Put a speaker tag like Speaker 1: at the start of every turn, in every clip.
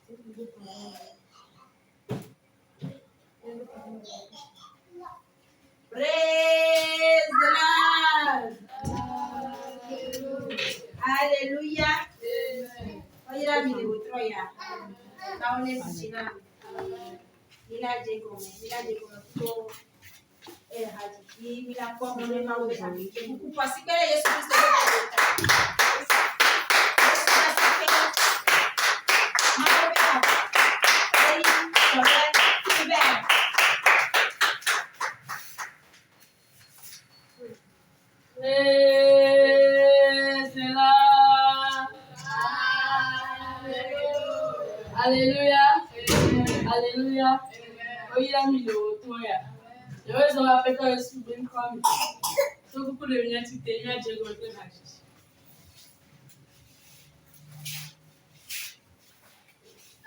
Speaker 1: Praise the Lord. Hallelujah. Oyera mi le wotroya. Kaone machina. Ila jeko to haji mila kwa mwe mawe haji. Kupa sikere Yesu Kristo.
Speaker 2: Hallelujah. Hallelujah. Oyera mi le wotroya. There is no appetite Yesu bin come. So kuku le nyati te nya jego te haji.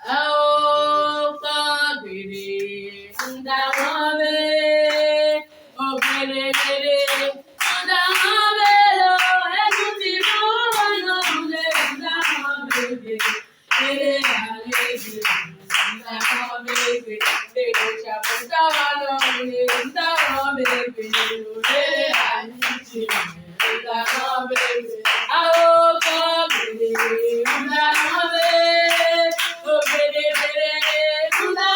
Speaker 2: Oh, baby, ndawabe, oh baby, ndawabe lo, ejuti mo no le ndawabe, ele aleji, ndawabe, ele chapo ndawabe, ndawabe, ele aleji, ndawabe, oh baby, ndawabe.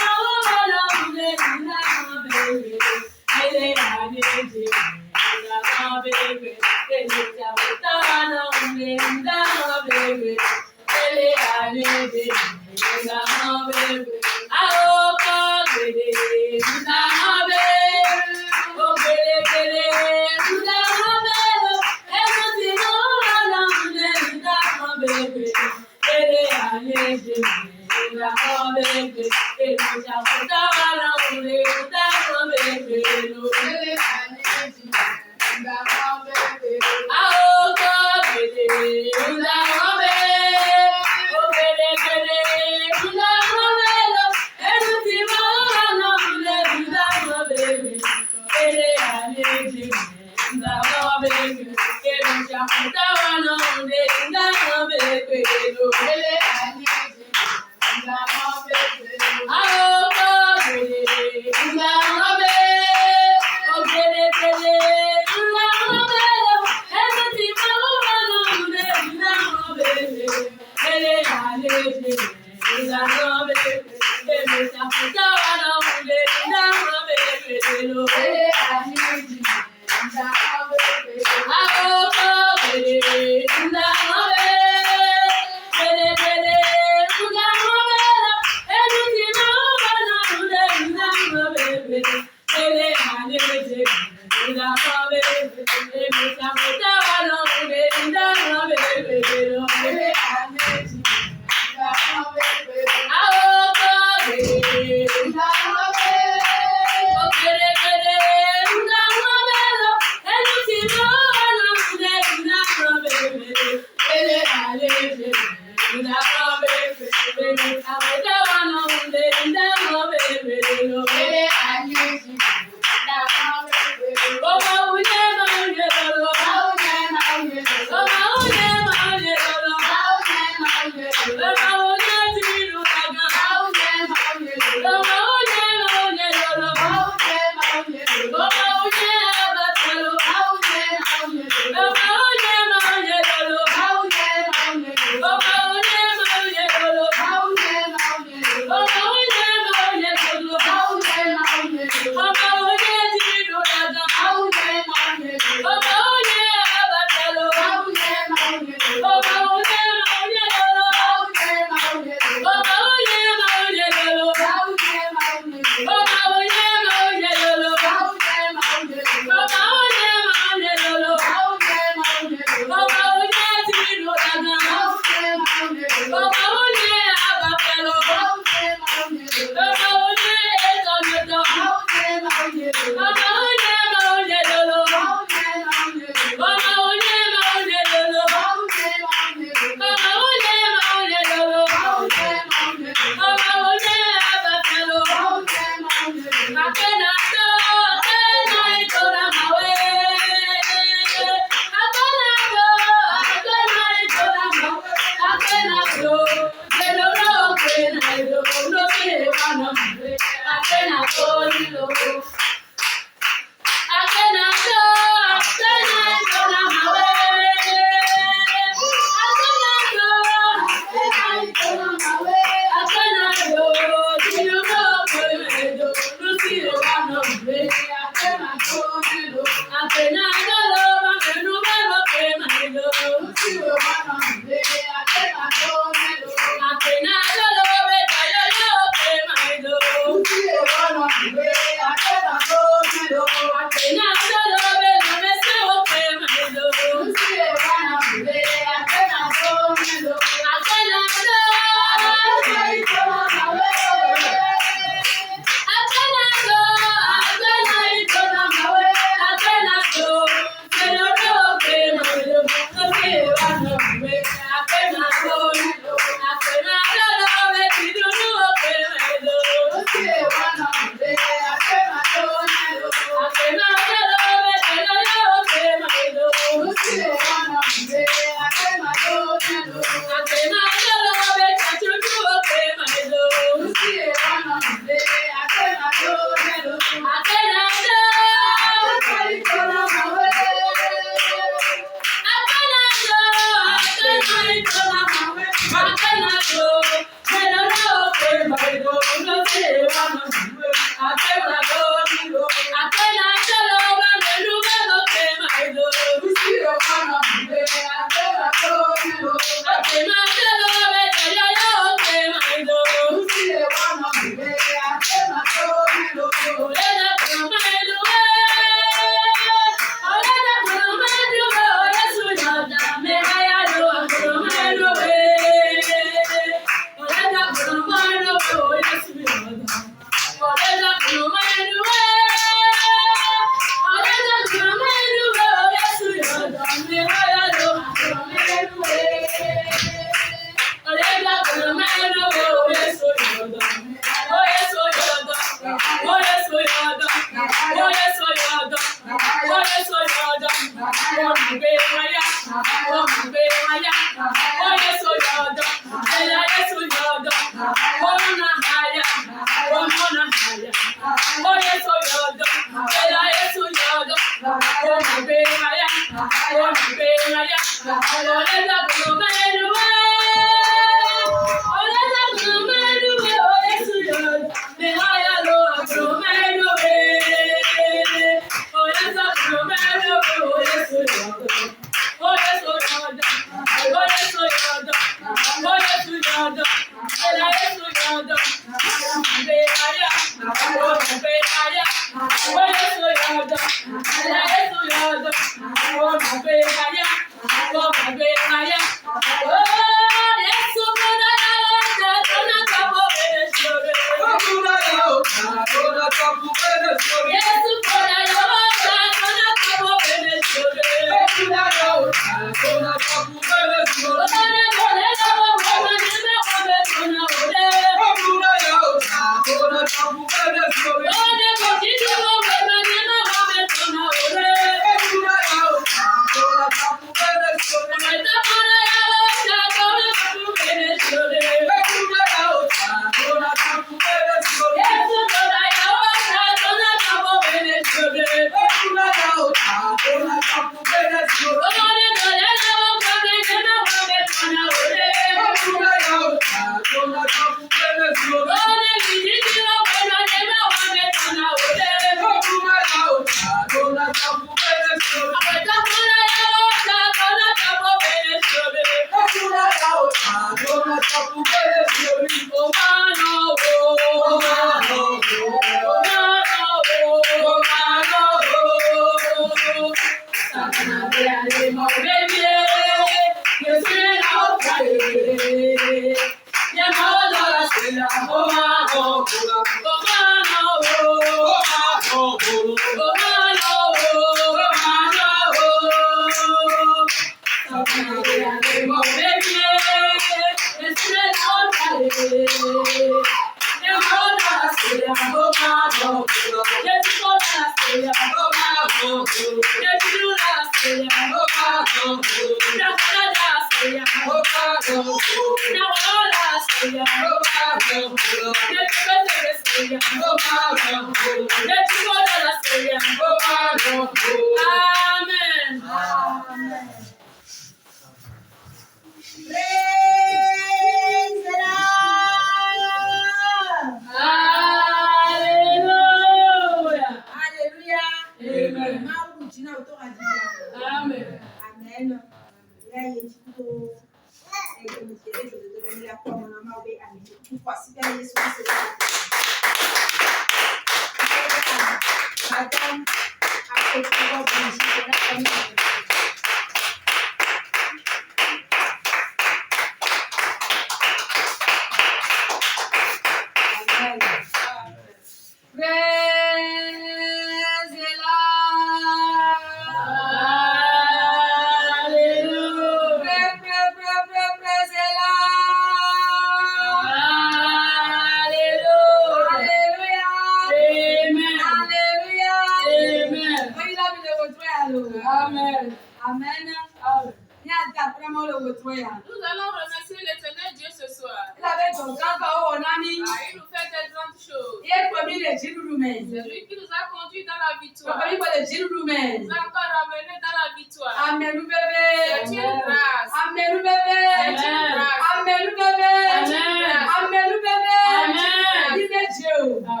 Speaker 2: Nous allons remercier l'Éternel Dieu ce soir.
Speaker 1: Il avait ton grand corps au nani.
Speaker 2: Il nous fait des grandes choses.
Speaker 1: Il est promis les jirurumen.
Speaker 2: C'est lui qui nous a conduits dans la victoire.
Speaker 1: Promis pour les
Speaker 2: Il
Speaker 1: jirurumen.
Speaker 2: nous a encore ramenés dans la victoire.
Speaker 1: Amen, bébé.
Speaker 2: C'est une grâce.
Speaker 1: Amen, bébé.
Speaker 2: C'est une grâce.
Speaker 1: Amen, bébé.
Speaker 2: Amen.
Speaker 1: Amen, bébé.
Speaker 2: Amen.
Speaker 1: Dis Dieu.
Speaker 2: Nous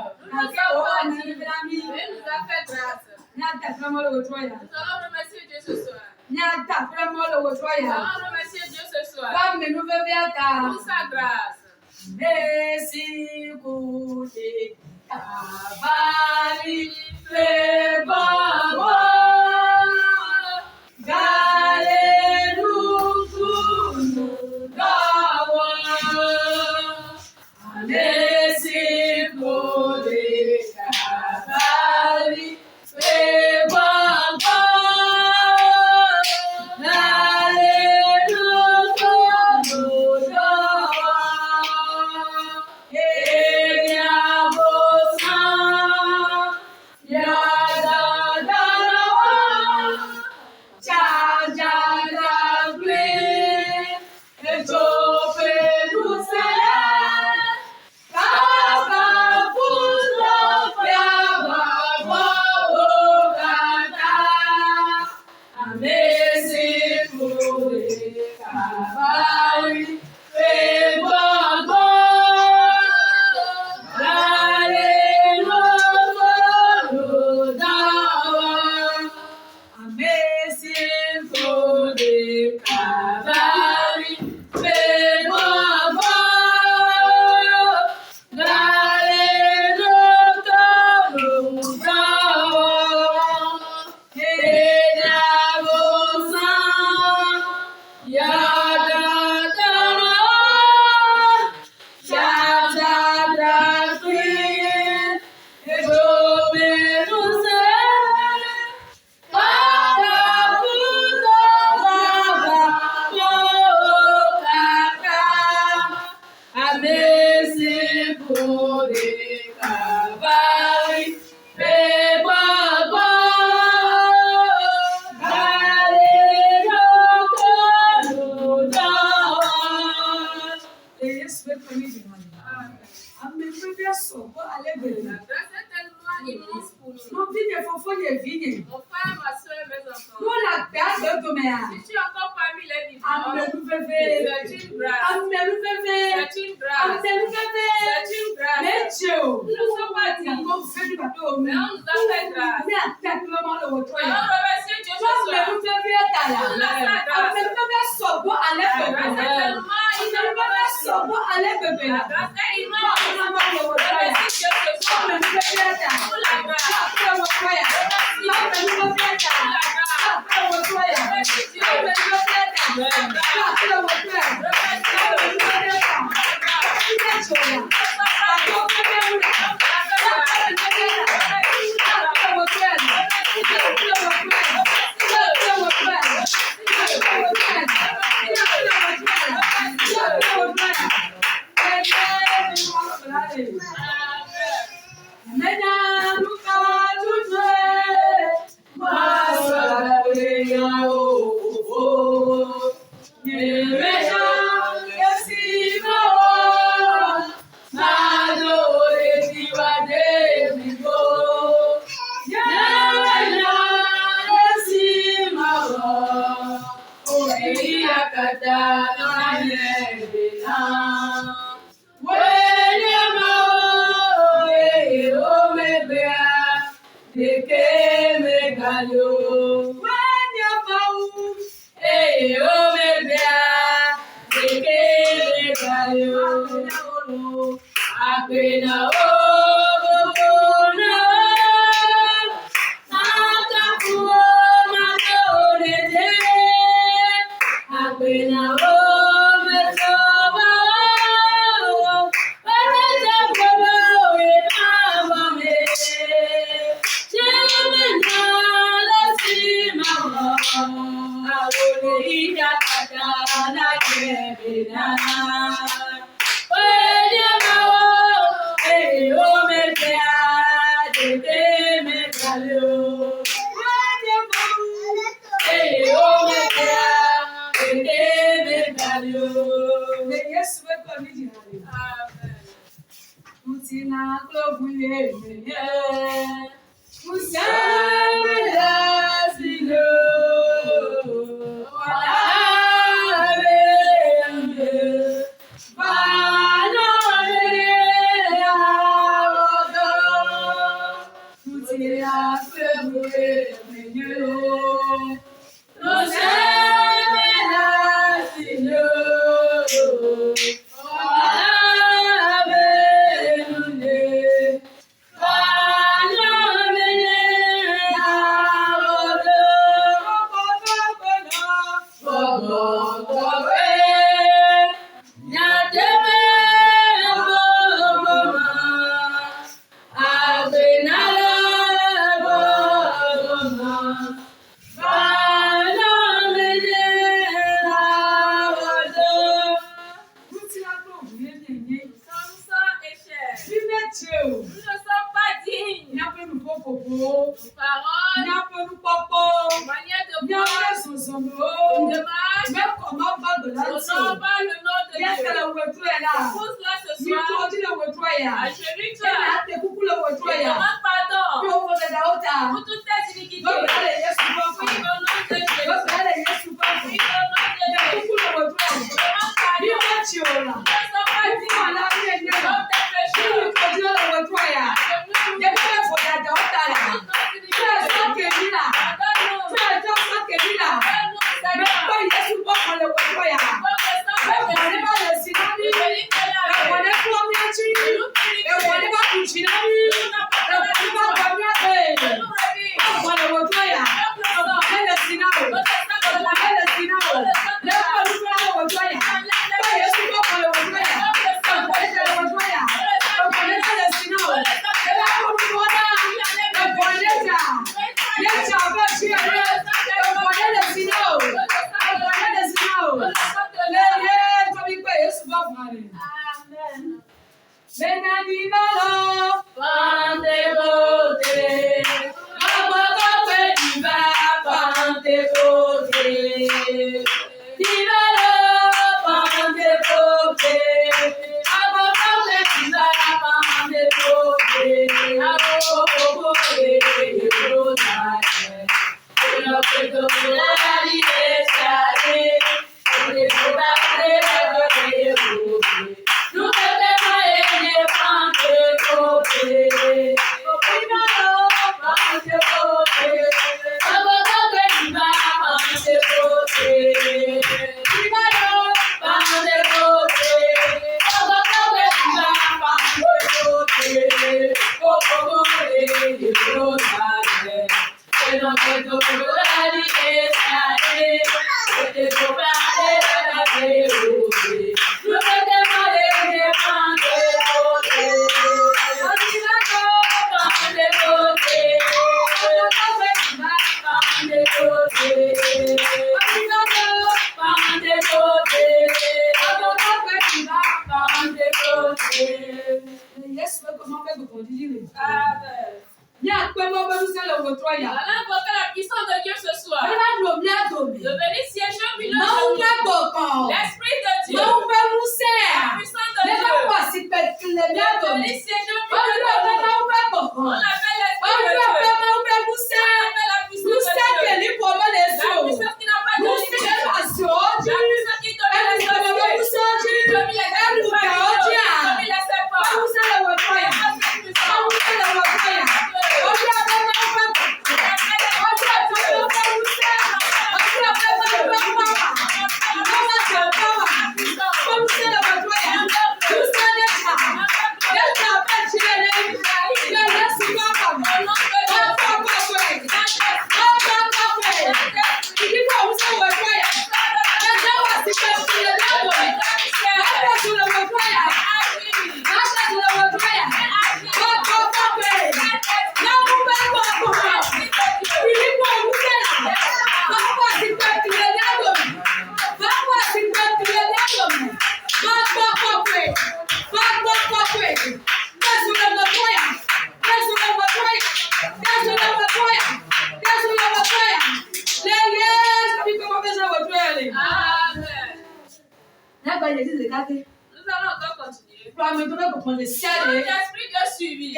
Speaker 2: nous a fait grâce. Nous allons remercier Dieu ce soir. Nous allons remercier Dieu ce soir pour sa grâce.
Speaker 1: Merci, Côté, Cavali, fait bon. Galez-nous tous nos devoirs. Merci, Côté, Cavali, fait bon. Yesu wewe ni
Speaker 2: Amen.
Speaker 1: Mutina globule ye.
Speaker 2: La puissance de Dieu ce soir. De venir siéger au milieu de nous. L'Esprit de Dieu. La puissance de Dieu. De venir siéger au milieu de nous. On appelle l'Esprit de Dieu. On appelle la puissance de Dieu. La puissance qui n'a pas de limite. La puissance qui domine les esprits. Qui domine les esprits. Qui domine les serpents. Nous allons encore continuer. L'esprit de suivi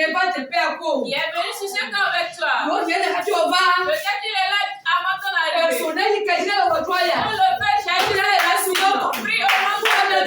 Speaker 2: qui est venu sur ce camp avec toi. Peut-être qu'il est là avant ton arrivée. On le fait, j'ai pris au nom de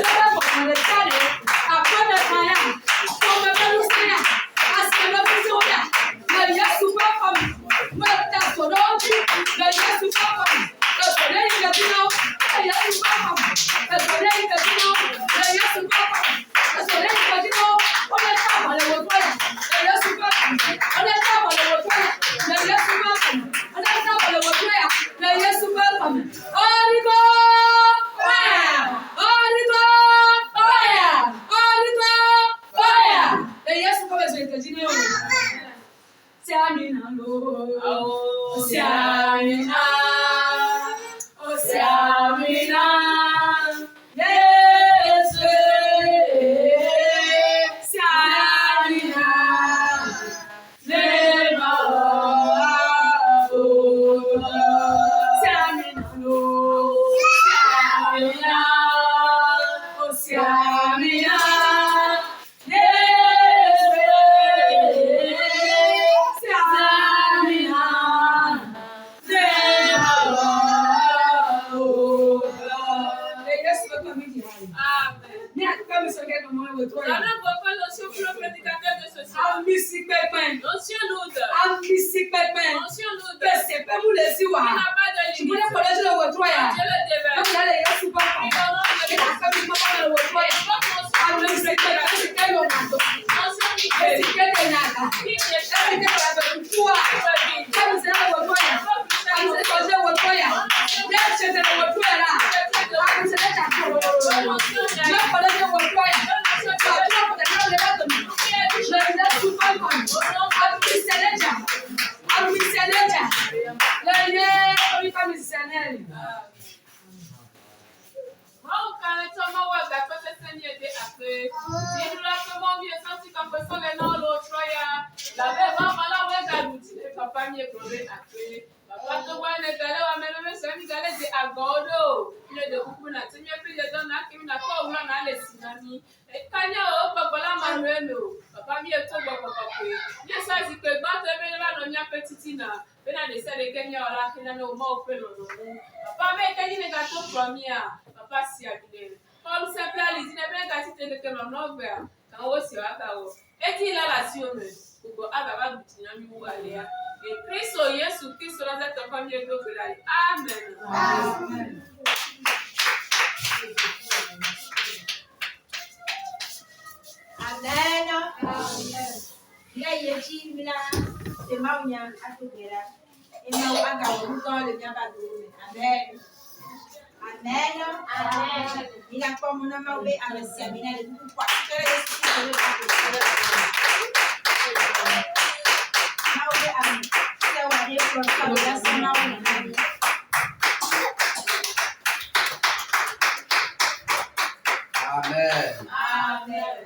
Speaker 2: Amen.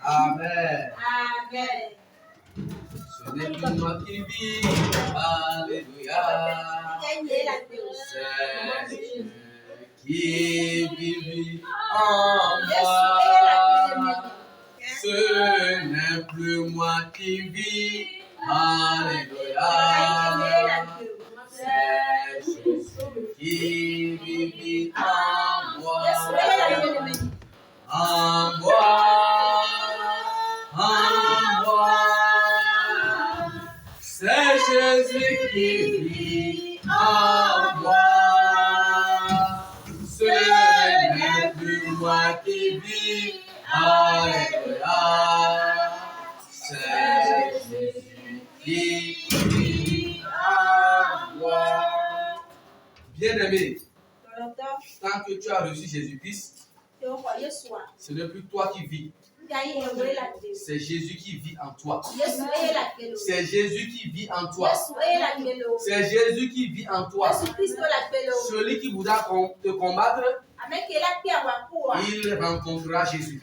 Speaker 3: Amen. Ce n'est plus moi qui vis, alléluia. C'est Dieu qui vit en moi. Ce n'est plus moi qui vis, alléluia. C'est Jésus qui vit en moi. En moi. C'est Jésus qui vit en moi. Ce n'est plus moi qui vis. Alléluia. C'est Jésus qui vit en moi. Bien-aimé, tant que tu as reçu Jésus-Christ, ce n'est plus toi qui vis. C'est Jésus qui vit en toi. C'est Jésus qui vit en toi. C'est Jésus qui vit en toi. Celui qui voudra te combattre, il rencontrera Jésus.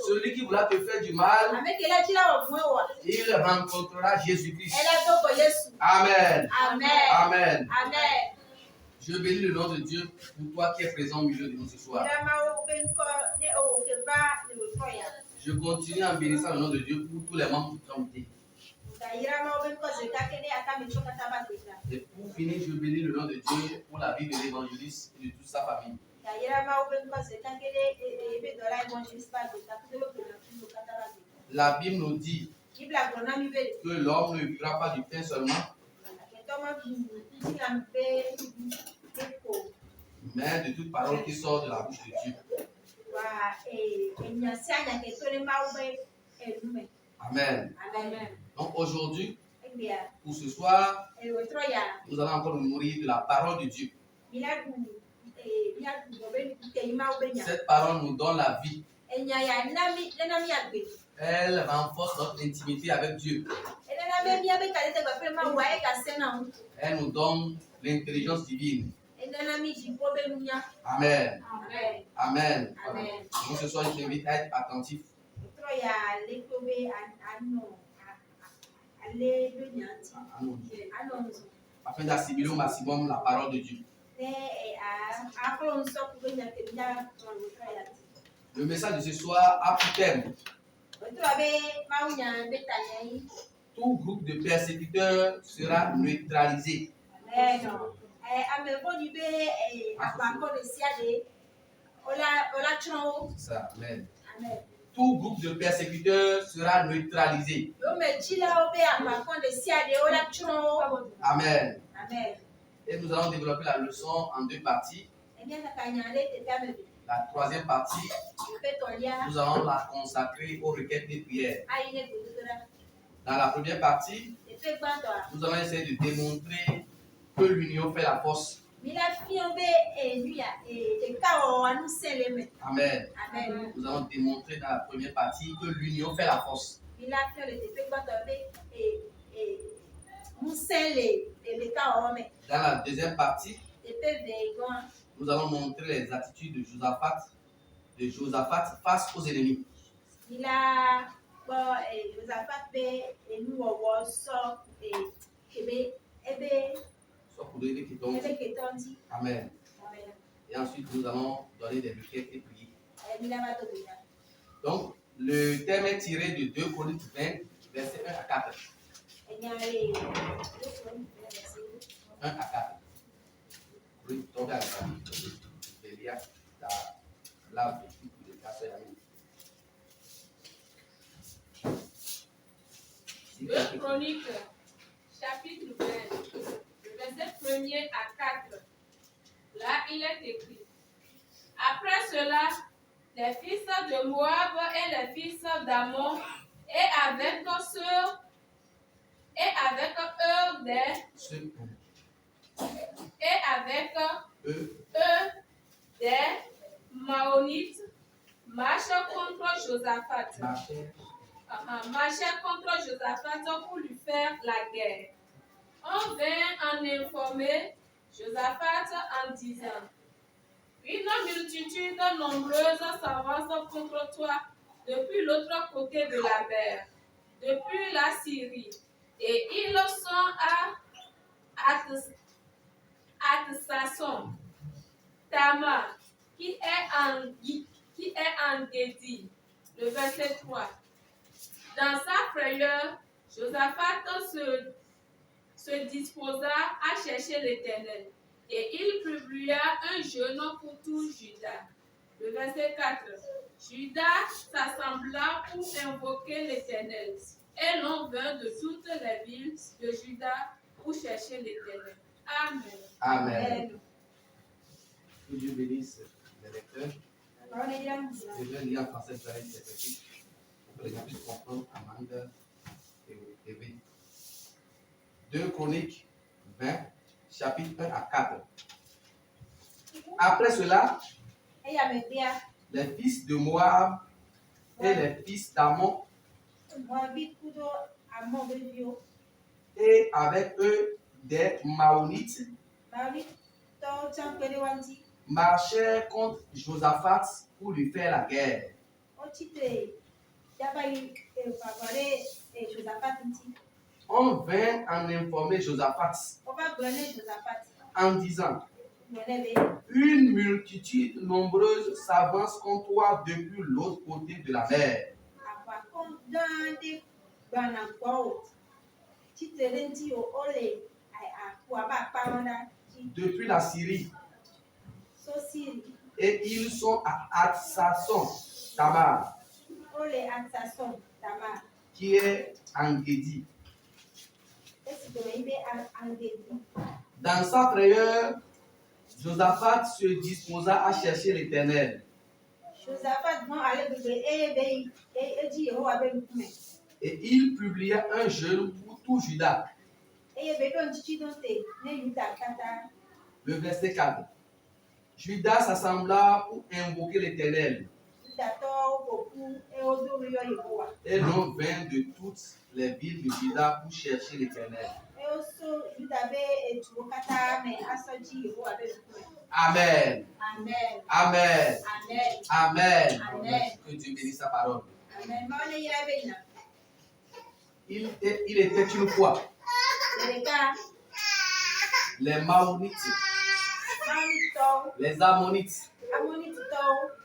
Speaker 3: Celui qui voudra te faire du mal, il rencontrera Jésus-Christ. Amen. Amen. Je bénis le nom de Dieu pour toi qui es présent au milieu de nous ce soir. Je continue en bénissant le nom de Dieu pour tous les membres qui ont été. Et pour finir, je bénis le nom de Dieu pour la vie de l'évangéliste et de toute sa famille. La Bible nous dit que l'homme ne vivra pas du pain seulement, mais de toute parole qui sort de la bouche de Dieu. Amen. Donc aujourd'hui, pour ce soir, nous allons encore nous nourrir de la parole de Dieu. Cette parole nous donne la vie. Elle renforce notre intimité avec Dieu. Elle nous donne l'intelligence divine. Amen. Amen. Donc ce soir, je t'invite à être attentif. Afin d'assimiler au maximum la parole de Dieu. Le message de ce soir a pour thème: tout groupe de persécuteurs sera neutralisé. Ça, amen. Tout groupe de persécuteurs sera neutralisé. Amen. Et nous allons développer la leçon en deux parties. La troisième partie, nous allons la consacrer aux requêtes des prières. Dans la première partie, nous allons essayer de démontrer que l'union fait la force. Amen. Nous allons démontrer dans la première partie que l'union fait la force. Dans la deuxième partie, nous allons montrer les attitudes de Josaphat face aux ennemis. Amen. Et ensuite, nous allons donner des requêtes et prier. Donc, le thème est tiré de 2 Chroniques 20, versets 1 à 4. 1 à 4.
Speaker 2: Deux Chroniques, chapitre 20, le verset 1er à 4. Là, il est écrit: après cela, les fils de Moab et les fils d'Ammon, et avec eux des Maonites marchent contre Josaphat. Marchèrent contre Josaphat pour lui faire la guerre. On vint en informer Josaphat en disant: une multitude nombreuse s'avance contre toi depuis l'autre côté de la mer, depuis la Syrie, et ils sont à Atsasson, Tamar, qui est en Guédi. Le verset 3. Dans sa frayeur, Josaphat se disposa à chercher l'Éternel, et il publia un jeûne pour tout Juda. Le verset 4. Juda s'assembla pour invoquer l'Éternel, et l'on vint de toutes les villes de Juda pour chercher l'Éternel. Amen.
Speaker 3: Amen. Que Dieu bénisse les lecteurs. Je vais lire en français pour que les gens puissent comprendre Amanda et TV. 2 Chroniques 20, chapitre 1 à 4. Après cela, les fils de Moab et les fils d'Ammon, et avec eux des Maonites, marchèrent contre Josaphat pour lui faire la guerre. On vint en informer Josaphat en disant: Une multitude nombreuse s'avance contre toi depuis l'autre côté de la mer. Depuis la Syrie. Et ils sont à Hatsasson Tamar, qui est Engedi. Dans sa frayeur, Josaphat se disposa à chercher l'Éternel. Et il publia un jeûne pour tout Juda. Le verset 4. Judas s'assembla pour invoquer l'Éternel. Et l'on vint de toutes les villes de Juda pour chercher l'Éternel. Amen.
Speaker 2: Amen.
Speaker 3: Amen.
Speaker 2: Amen.
Speaker 3: Amen.
Speaker 2: Amen.
Speaker 3: Que Dieu bénisse sa parole.
Speaker 2: Amen.
Speaker 3: Il était une fois les Maonites, les Ammonites,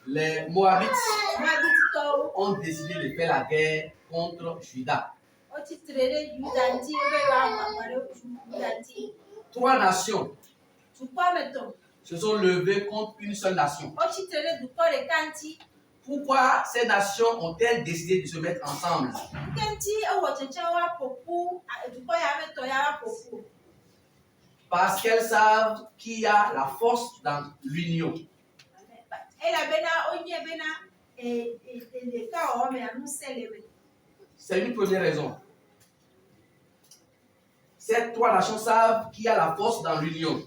Speaker 3: les Moabites ont décidé de faire la guerre contre Juda. 3 nations se sont levées contre une seule nation. Pourquoi ces nations ont-elles décidé de se mettre ensemble? Parce qu'elles savent qu'il y a la force dans l'union. C'est une première raison. Ces 3 nations savent qu'il y a la force dans l'union.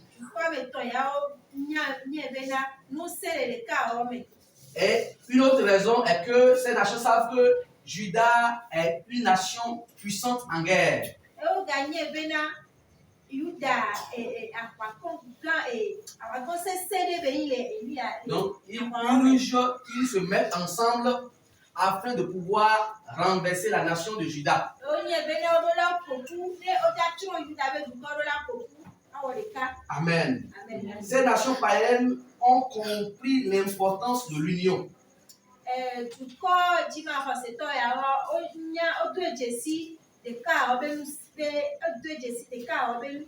Speaker 3: Et une autre raison est que ces nations savent que Juda est une nation puissante en guerre. Donc, ils se mettent ensemble afin de pouvoir renverser la nation de Juda. Amen. Ces nations païennes ont compris l'importance de l'union.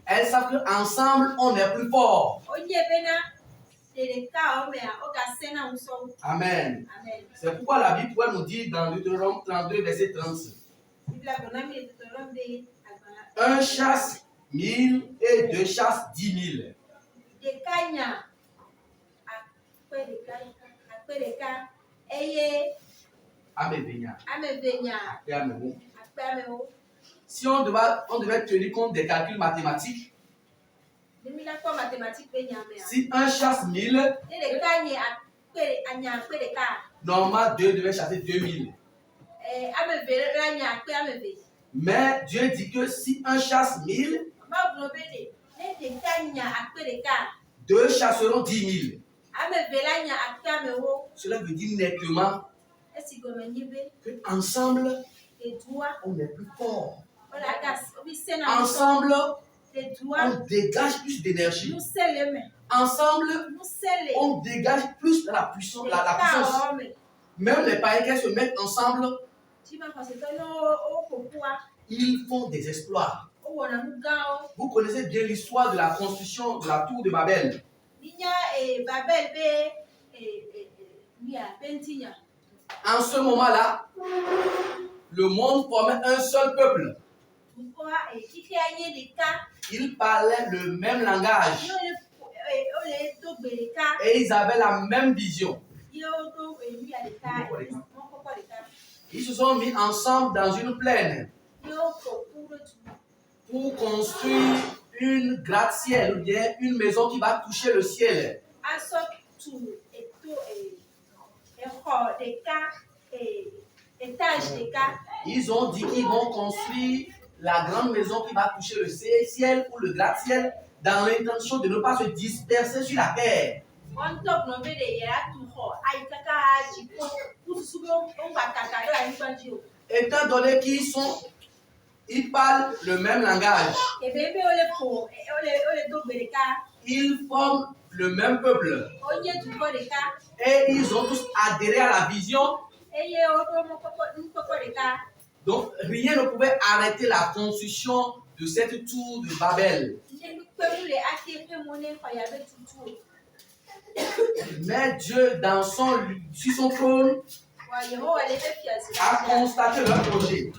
Speaker 3: Elles savent qu'ensemble, on est plus fort. Amen. C'est pourquoi la Bible pourrait nous dire dans Deutéronome 32, verset 30. Un chasse 1000 et 2 chasse 10 000. Si on devait tenir compte des calculs mathématiques, si un chasse 1000, normalement 2 devaient chasser 2000. Mais Dieu dit que si un chasse 1000, 2 chasseront 10 000. Cela veut dire nettement qu'ensemble, on est plus fort. Ensemble, on dégage plus d'énergie. Ensemble, on dégage plus la puissance. Même les païens qui se mettent ensemble, ils font des exploits. Vous connaissez bien l'histoire de la construction de la tour de Babel. En ce moment-là, le monde formait un seul peuple. Ils parlaient le même langage. Et ils avaient la même vision. Ils se sont mis ensemble dans une plaine pour construire une gratte-ciel ou bien une maison qui va toucher le ciel. Ils ont dit qu'ils vont construire la grande maison qui va toucher le ciel ou le gratte-ciel dans l'intention de ne pas se disperser sur la terre. Étant donné qu'ils parlent le même langage, ils forment le même peuple. Et ils ont tous adhéré à la vision. Donc, rien ne pouvait arrêter la construction de cette tour de Babel. Mais Dieu, sur son trône, a constaté leur projet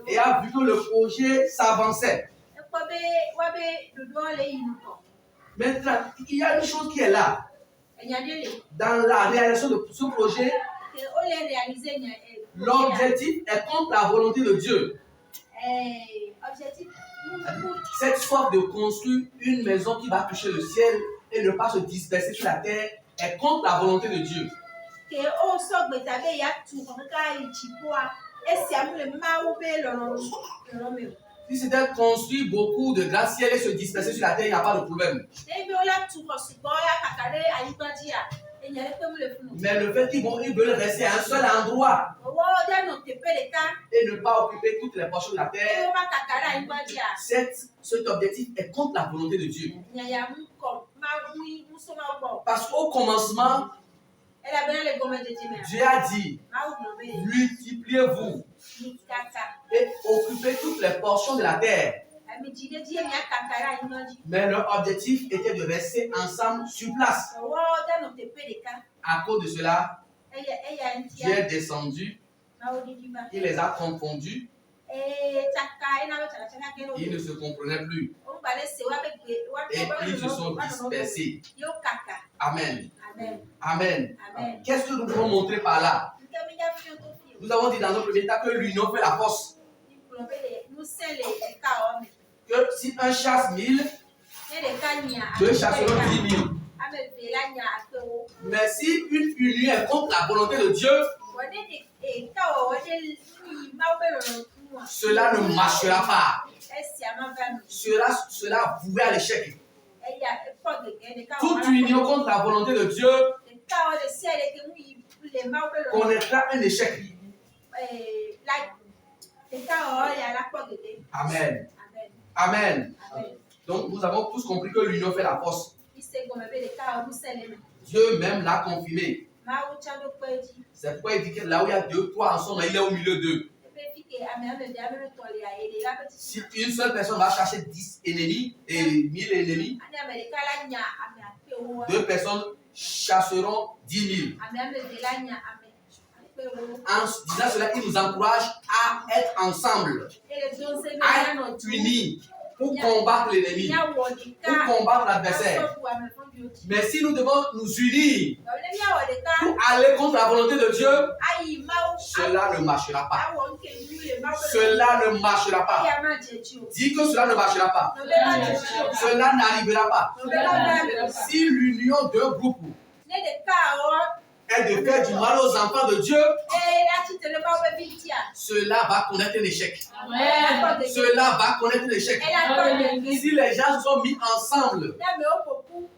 Speaker 3: et a vu que le projet s'avançait. Maintenant, il y a une chose qui est là. Dans la réalisation de ce projet, l'objectif est contre la volonté de Dieu. Cette soif de construire une maison qui va toucher le ciel et ne pas se disperser sur la terre est contre la volonté de Dieu. Si c'était construire beaucoup de gratte-ciel et se disperser sur la terre, il n'y a pas de problème. Mais le fait qu'ils veulent rester à un seul endroit et ne pas occuper toutes les portions de la terre, cet objectif est contre la volonté de Dieu. Parce qu'au commencement, Dieu a dit, multipliez-vous et occupez toutes les portions de la terre. Mais leur objectif était de rester ensemble sur place. À cause de cela, Dieu est descendu, il les a confondus, ils ne se comprenaient plus et ils se sont dispersés. Amen. Amen. Qu'est-ce que nous pouvons montrer par là? Nous avons dit dans notre premier état que l'union fait la force. Que si un chasse 1000, deux chasseront 10 000. Mais si une union est contre la volonté de Dieu, cela ne marchera pas. Cela voué à l'échec. Toute union contre la volonté de Dieu connaîtra un échec. Amen. Amen. Donc nous avons tous compris que l'union fait la force. Dieu même l'a confirmé. C'est pourquoi il dit que là où il y a 2, 3 ensemble, il est au milieu d'eux. Si une seule personne va chercher 10 ennemis et 1000 ennemis, 2 personnes chasseront 10 000. En disant cela, il nous encourage à être ensemble, à être unis pour combattre l'ennemi, pour combattre l'adversaire. Mais si nous devons nous unir pour aller contre la volonté de Dieu, cela ne marchera pas. Cela ne marchera pas. Dis que cela ne marchera pas. Cela n'arrivera pas. Si l'union d'un groupe est de faire du mal aux enfants de Dieu, cela va connaître un échec. Cela va connaître un échec. Si les gens se sont mis ensemble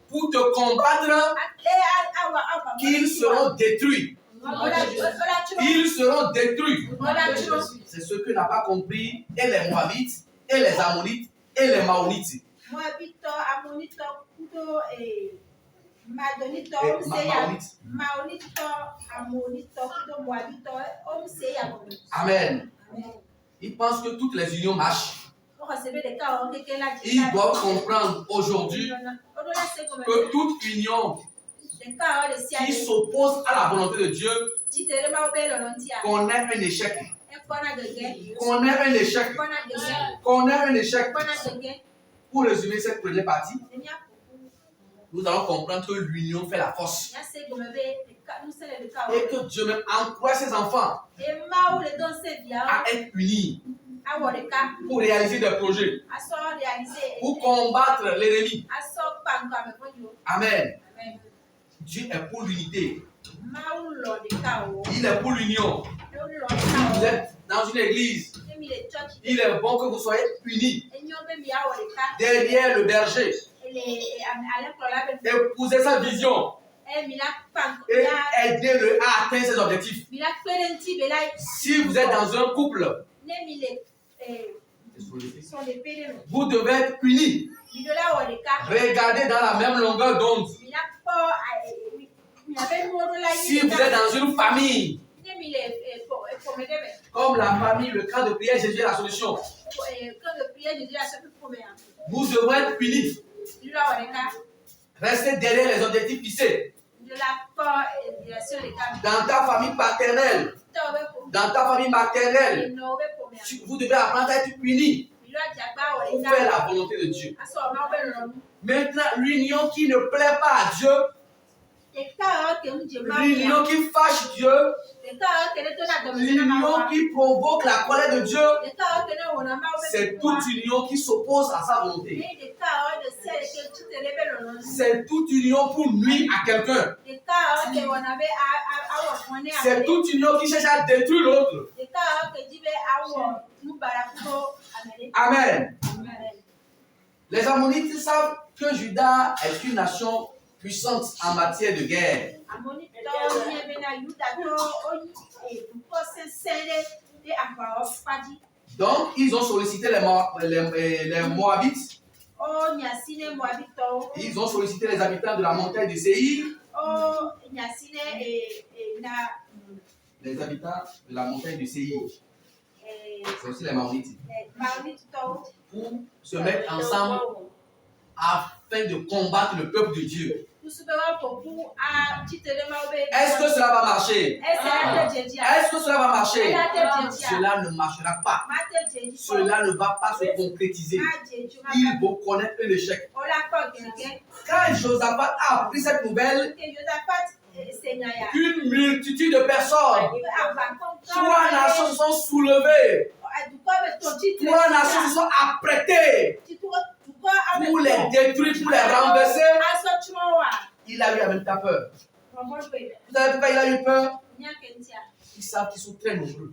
Speaker 3: pour te combattre, qu'ils seront détruits. Ils seront détruits. C'est ce que n'a pas compris et les Moabites, et les Ammonites, et les Maonites. Amen. Ils pensent que toutes les unions marchent. Ils doivent comprendre aujourd'hui que toute union qui s'oppose à la volonté de Dieu connaît un échec. Connaît un échec. Connaît un échec. Pour résumer cette première partie, nous allons comprendre que l'union fait la force. Et que Dieu même encourage ses enfants à être unis pour réaliser des projets, pour combattre l'ennemi. Amen. Dieu est pour l'unité. Il est pour l'union. Si vous êtes dans une église, il est bon que vous soyez unis derrière le berger. Épouser sa vision et aider-le à atteindre ses objectifs. Si vous êtes dans un couple,
Speaker 2: sont des pédés.
Speaker 3: Vous devez être unis. Regardez dans la même longueur d'onde. Si vous êtes dans une famille, comme la famille, le camp de prière, Jésus est la solution. Vous devrez être unis. Restez derrière les objectifs fixés. Dans ta famille paternelle, dans ta famille maternelle, vous devez apprendre à être unis pour faire la volonté de Dieu. Maintenant, l'union qui ne plaît pas à Dieu, l'union qui fâche Dieu, l'union qui provoque la colère de Dieu, c'est toute union qui s'oppose à sa volonté. C'est toute union pour nuire à quelqu'un. C'est toute union qui cherche à détruire l'autre. Amen. Les Ammonites savent que Juda est une nation puissante en matière de guerre. Donc, ils ont sollicité les Moabites. Ils ont sollicité les habitants de la montagne de Séhir. Les habitants de la montagne de Séhir. C'est aussi les Maonites. Pour se mettre ensemble afin de combattre le peuple de Dieu. Est-ce que cela va marcher? Est-ce que cela va marcher? Cela ne marchera pas. Cela ne va pas se concrétiser. Ils vont connaître l'échec. Quand Josaphat a appris cette nouvelle, qu'une multitude de personnes, 3 nations se sont soulevées. 3 nations se sont apprêtées pour les détruire, pour les renverser. Il a eu en même temps peur. Vous savez pourquoi il a eu peur? Ils savent qu'ils sont très nombreux.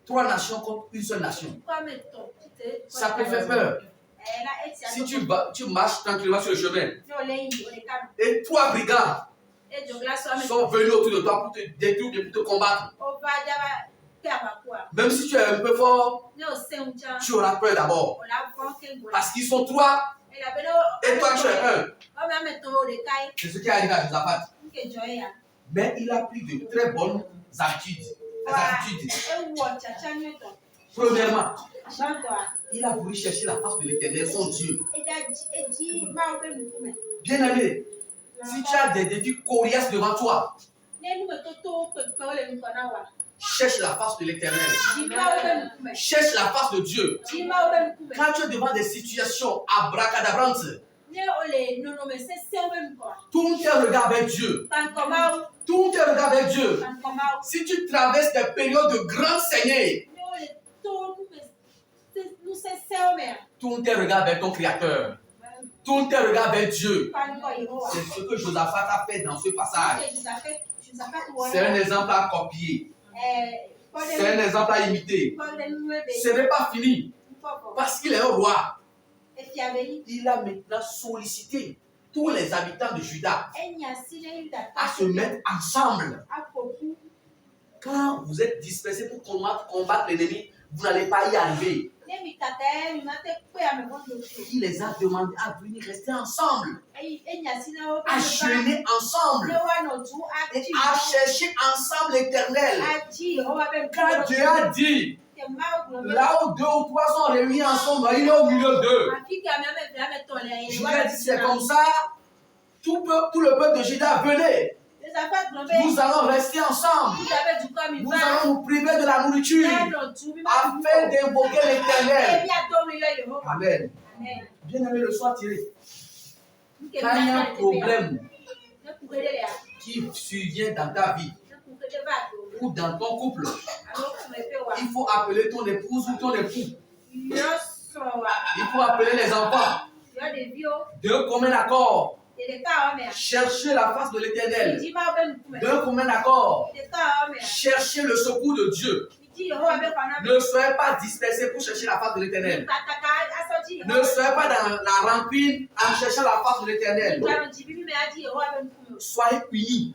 Speaker 3: 3 nations contre une seule nation. Ça peut faire peur. Si tu marches tranquillement sur le chemin et 3 brigands sont venus autour de toi pour te détruire, pour te combattre, même si tu es un peu fort, tu auras peur d'abord. Parce qu'ils sont 3 et toi tu es 1. C'est ce qui est arrivé à Josaphat. Mais il a pris de très bonnes habitudes. Premièrement, il a voulu chercher la face de l'Éternel, son Dieu. Bien aimé, si tu as des défis coriaces devant toi, cherche la face de l'Éternel. Cherche la face de Dieu. Quand tu es devant des situations abracadabrantes, tourne tes regards vers Dieu. Tourne tes regards vers Dieu. Si tu traverses des périodes de grandes saignées, tourne tes regards vers ton Créateur. Tourne tes regards vers Dieu. C'est ce que Josaphat a fait dans ce passage. C'est un exemple à copier. C'est un exemple à imiter. Ce n'est pas fini. Parce qu'il est un roi. Il a maintenant sollicité tous les habitants de Juda à se mettre ensemble. Quand vous êtes dispersés pour combattre l'ennemi, vous n'allez pas y arriver. Il les a demandé à venir rester ensemble, à jeûner ensemble et à chercher ensemble l'Éternel. Quand Dieu a dit, là où 2 ou 3 sont réunis ensemble, il est au milieu d'eux. Je vous ai dit, c'est comme ça, tout le peuple de Juda venait. Nous allons rester ensemble. Nous allons nous priver de la nourriture afin d'invoquer l'Éternel. Amen. Bien aimé, le soir tiré. Quand il y a un problème qui survient dans ta vie ou dans ton couple, il faut appeler ton épouse ou ton époux. Il faut appeler les enfants d'un commun accord. Cherchez la face de l'Éternel. D'un commun accord. Cherchez le secours de Dieu. Ne soyez pas dispersés pour chercher la face de l'Éternel. Ne soyez pas dans la rampine en cherchant la face de l'Éternel. Soyez unis.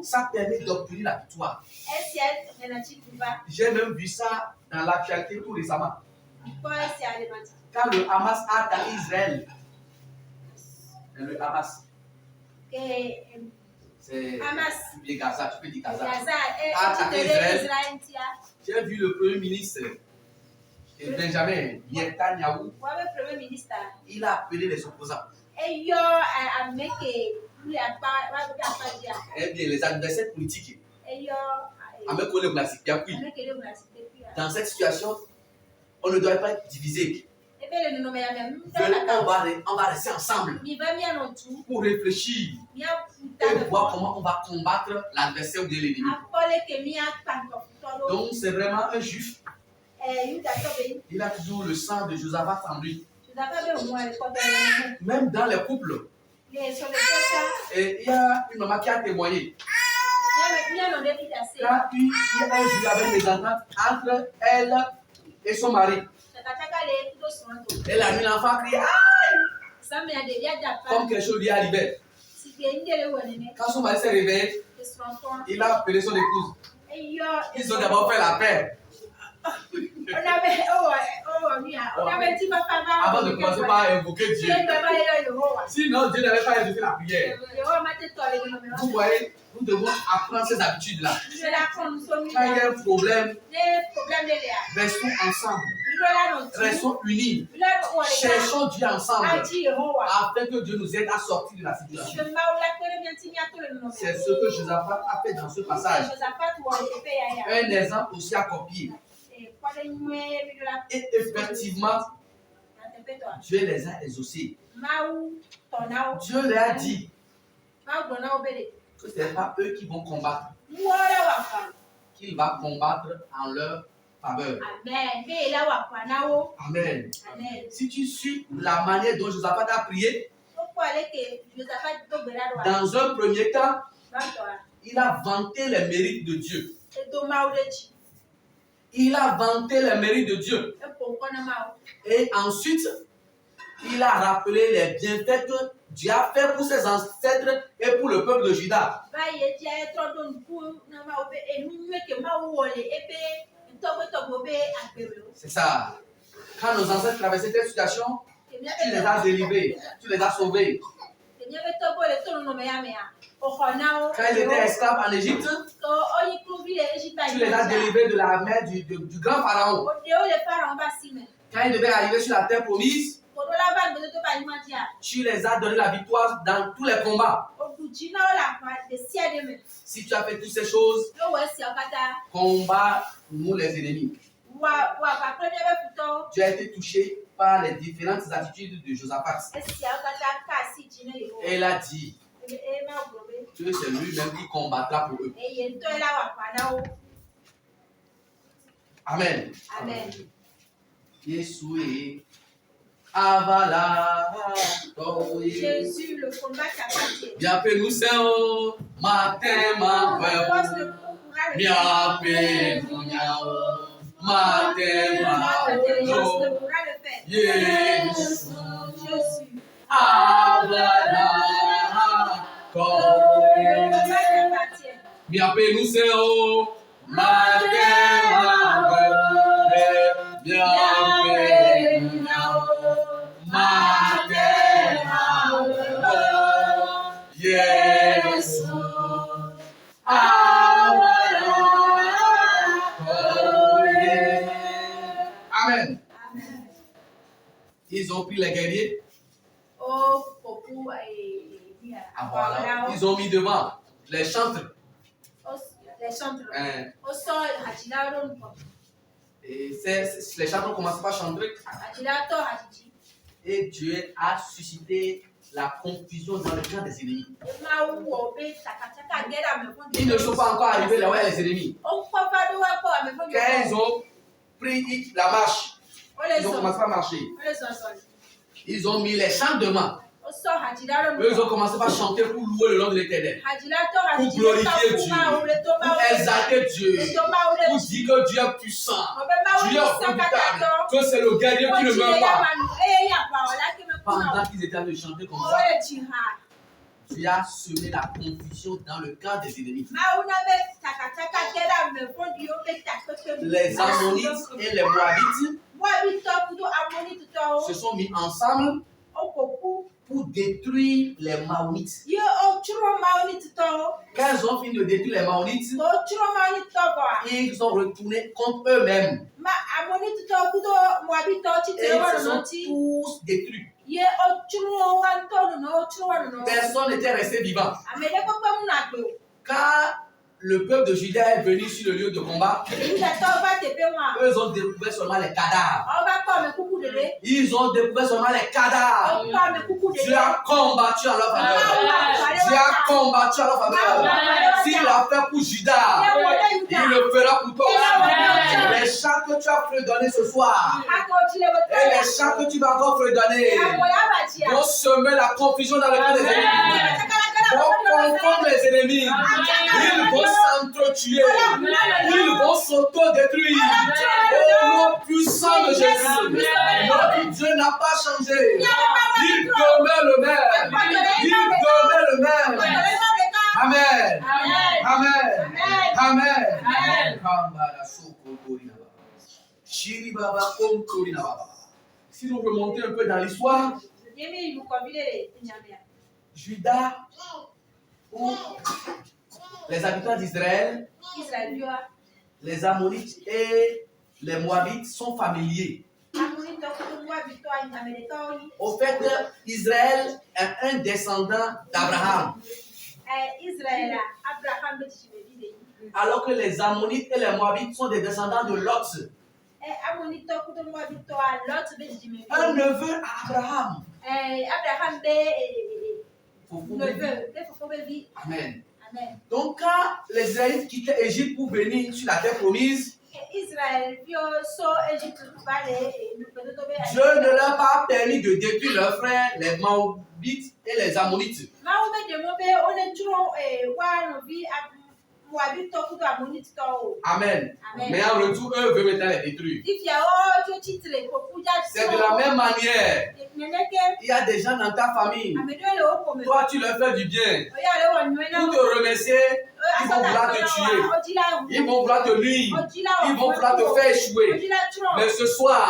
Speaker 3: Ça permet d'obtenir la victoire. J'ai même vu ça dans l'actualité tout récemment. Quand le Hamas a attaqué Israël, le Hamas, c'est les Gaza, tu peux dire Gaza, a attaqué Israël. J'ai vu le premier ministre Benjamin Netanyahu, il a appelé les opposants. Eh bien, les adversaires politiques. Dans cette situation, on ne doit pas être divisé. On va rester ensemble pour réfléchir et voir comment on va combattre l'adversaire ou l'ennemi. Donc, c'est vraiment un juif. Il a toujours le sang de Josaphat en lui. Même dans les couples. Et il y a une maman qui a témoigné. Quand il y avait des ententes entre elle et son mari. Elle a mis l'enfant crié comme quelque chose lui arrivait. Quand son mari s'est réveillé, il a appelé son épouse. Ils ont d'abord fait la paix. Avant de commencer par invoquer Dieu. Sinon, Dieu n'avait pas écouté la prière. Vous voyez, nous devons apprendre ces habitudes-là. Quand il y a un problème, restons ensemble. Restons unis. Cherchons Dieu ensemble afin que Dieu nous aide à sortir de la situation. C'est ce que Josaphat a fait dans ce passage. Un exemple aussi à copier. Et effectivement, Dieu les a exaucés. Dieu leur a dit que ce n'est pas eux qui vont combattre, qu'il va combattre en leur faveur. Amen. Si tu suis la manière dont Josaphat a prié, dans un premier temps, il a vanté les mérites de Dieu. Il a vanté les mérites de Dieu. Et ensuite, il a rappelé les bienfaits que Dieu a fait pour ses ancêtres et pour le peuple de Juda. C'est ça. Quand nos ancêtres traversaient cette situation, tu les as délivrés, tu les as sauvés. Quand ils étaient esclaves en Égypte, tu les as délivrés de la mer du grand pharaon. Quand ils devaient arriver sur la terre promise, tu les as donné la victoire dans tous les combats. Si tu as fait toutes ces choses, combat-nous les ennemis. Tu as été touché par les différentes attitudes de Josaphat. Et il a dit que c'est lui-même qui combattra pour eux. Amen.
Speaker 2: Amen.
Speaker 3: Jésus, avala,
Speaker 2: Jésus, le combat t'appartient.
Speaker 3: bien que nous sommes matin, ma frère. Bien que nous sommes matin, ma frère. Jésus, avala, bien que nous sommes matin, ma frère. Bien que nous sommes matin, ma frère. Jésus, Amen. Ils ont pris les guerriers. Ah, voilà. Ils ont mis devant les chantres. Et les chantres ont commencé par chanter. Et Dieu a suscité la confusion dans le camp des ennemis. Ils ne sont pas encore arrivés là où il y a les ennemis. Quand ils ont pris la marche, ils ont commencé à marcher. Ils ont mis les chants devant. Eux, ils ont commencé par chanter pour louer le nom de l'Éternel, pour glorifier Dieu, pour exalter Dieu, pour dire que Dieu est puissant, Dieu est redoutable, que c'est le guerrier qui ne meurt pas. Pendant qu'ils étaient en train de chanter comme ça, tu as semé la confusion dans le cœur des ennemis. Les Ammonites et les Moabites se sont mis ensemble pour détruire les Maonites. Quand ils ont fini de détruire les Maonites, ils sont retournés contre eux-mêmes. Et ils se sont tous détruits. Personne n'était resté vivant. Quand le peuple de Juda est venu sur le lieu de combat, eux ont découvert seulement les cadavres. Ils ont découvert seulement les cadavres. Dieu a combattu en leur faveur. Dieu a combattu en leur faveur. S'il l'a fait pour Juda, il le fera pour toi. Les chants que tu as fredonnés ce soir et les chants que tu vas encore fredonner vont semer la confusion dans le cœur des ennemis. Vont confondre les ennemis. Ils vont s'entretuer. Ils vont s'auto-détruire. Au nom puissant de Jésus. Notre Dieu n'a pas changé. Il demeure le même. Il demeure le même. Amen. Amen. Amen. Si nous remontons un peu dans l'histoire, Juda, où les habitants d'Israël, les Ammonites et les Moabites sont familiers. Au fait, Israël est un descendant d'Abraham. Alors que les Ammonites et les Moabites sont des descendants de Lot. Un neveu à Abraham. Amen. Donc quand les Israélites quittaient l'Égypte pour venir sur la terre promise, Dieu ne leur a pas permis de détruire leurs frères, les Moabites et les Ammonites. Amen. Mais en retour, eux veulent maintenant les détruire. C'est de la même manière. Il y a des gens dans ta famille. Toi, tu leur fais du bien. Pour te remercier, ils vont vouloir te tuer. Ils vont vouloir te nuire. Ils vont vouloir te faire échouer. Mais ce soir,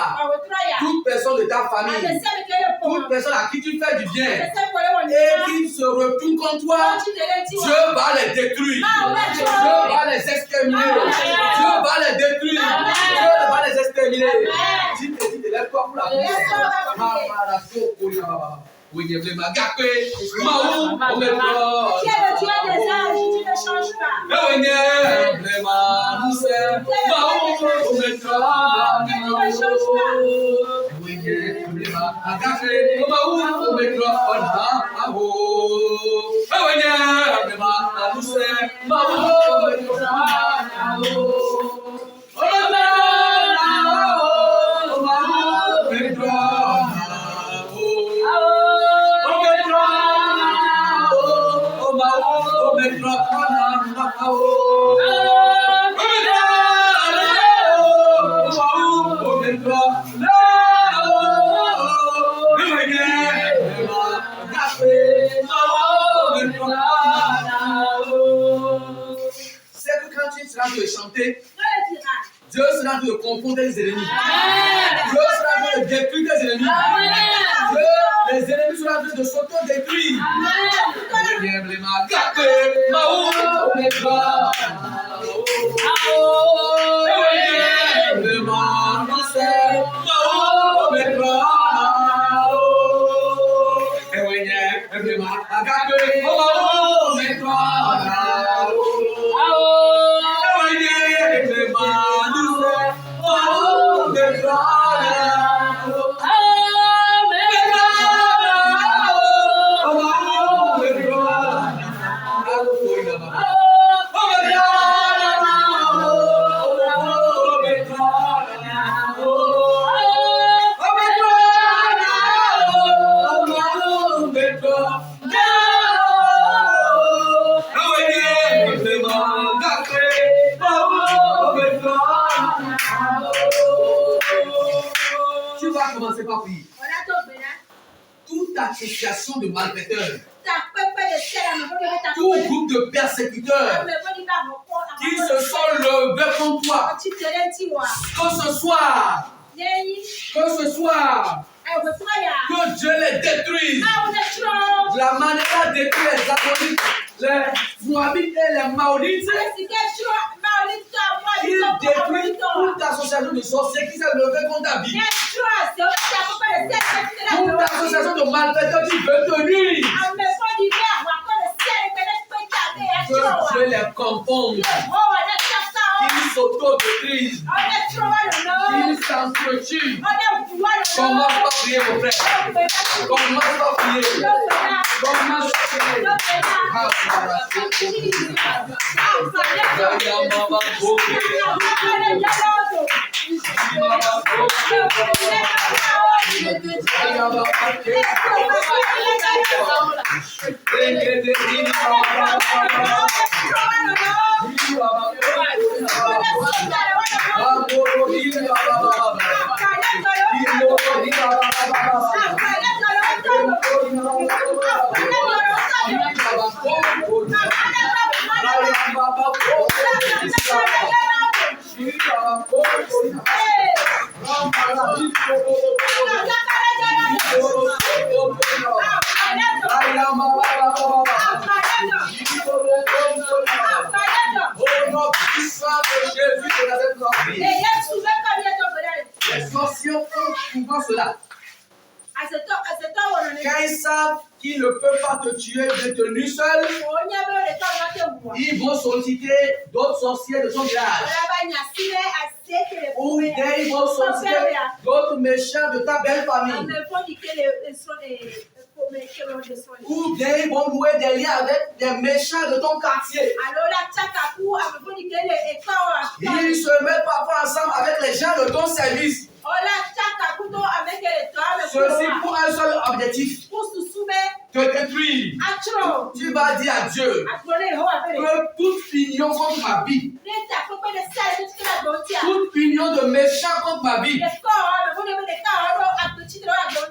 Speaker 3: toute personne de ta famille, toute personne à qui tu fais du bien, et qui se retourne contre toi, Dieu va les détruire. Dieu va les exterminer. Dieu va les détruire. Dieu va les exterminer. Dis-te, lève-toi pour la prière. Oui, Dieu veut m'agaper. Maou, on met toi.
Speaker 2: Qui est le Dieu des âges, tu ne changes pas.
Speaker 3: Oui, Dieu veut m'agaper. Maou, on met toi.
Speaker 2: Tu ne changes pas.
Speaker 3: Oui, Dieu veut m'agaper. Maou, on met toi. Oui, Dieu veut m'agaper. Maou, on met toi. C'est que quand tu seras en train de chanter, Dieu sera en train de confondre les ennemis. Dieu sera en train de détruire les ennemis. Les ennemis seront en train de s'auto-détruire. Tu vas commencer par prier. Toute association de malfaiteurs tout groupe de persécuteurs qui se sont levés contre toi, que ce soit, que Dieu les détruise. La manière de détruire les Amorites, les Moabites et les Maorites, il détruit toute association de sorciers qui s'est levée contre ta vie. Toute association de malfaiteurs qui veut te nuire. Que Dieu les confonde. Qu'ils s'autodétruisent. Qu'ils s'entretuent. Commence par prier, mon frère. Commence par prier. Commence par prier. Les sorciers font souvent cela. Quand ils savent qu'ils ne peuvent pas te tuer détenu seul, ils vont solliciter d'autres sorciers de ton village. Ou bien ils vont solliciter d'autres méchants de ta belle famille. Ou bien ils vont nouer des liens avec des méchants de ton quartier. Ils se mettent parfois ensemble avec les gens de ton service. Ceci pour un seul objectif, te détruire. Tu vas dire à Dieu que toute union contre ma vie, toute union de méchants contre ma vie,